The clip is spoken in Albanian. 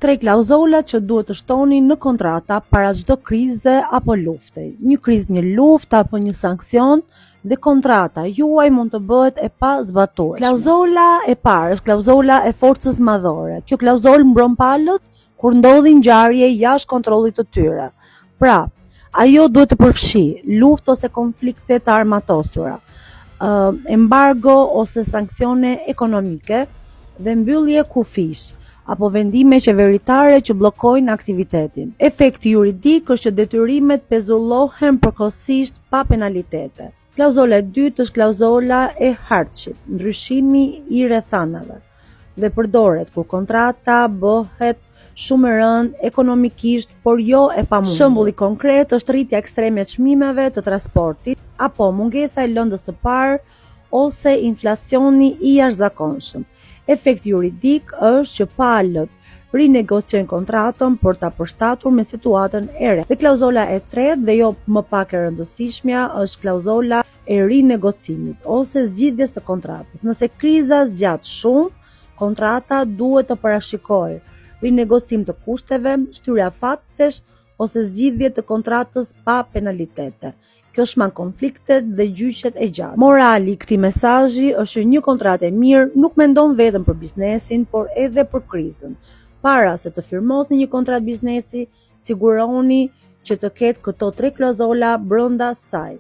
3 klauzolat që duhet të shtoni në kontrata para çdo krize apo lufte. Një krizë, një luftë apo një sankcion dhe kontrata juaj mund të bëhet e pa zbatueshme. Klauzola e parë është klauzola e forcës madhore. Kjo klauzolë mbron palët kur ndodhin ngjarje jashtë kontrollit të tyre. Pra, ajo duhet të përfshi luftë ose konflikte të armatosura, embargo ose sanksione ekonomike dhe mbyllje kufish apo vendime qeveritare që bllokojnë aktivitetin. Efekti juridik është që detyrimet pezullohen përkohësisht pa penalitete. Klauzola e dytë është klauzola e hardship, ndryshimi i rrethanave, dhe përdoret kur kontrata bëhet shumë e rëndë ekonomikisht, por jo e pamundur. Shembulli konkret është rritja ekstreme e çmimeve të transportit apo mungesa e lëndës së parë ose inflacioni i jashtëzakonshëm. Efekti juridik është që palët rinegociojnë kontratën për ta përshtatur me situatën e re. Dhe klauzola e tretë dhe jo më pak e rëndësishmja është klauzola e rinegocimit ose zgjidhjes së kontratës. Nëse kriza zgjat shumë, kontrata duhet të parashikojë rinegocim të kushteve, shtyrja fattesh ose zgjidhje të kontratës pa penalitete. Kjo shman konfliktet dhe gjyqet e gjatë. Morali i këtij mesazhi është që një kontratë e mirë nuk mendon vetëm për biznesin, por edhe për krizën. Para se të firmosni një kontratë biznesi, siguroni që të ketë këto 3 klauzola brenda saj.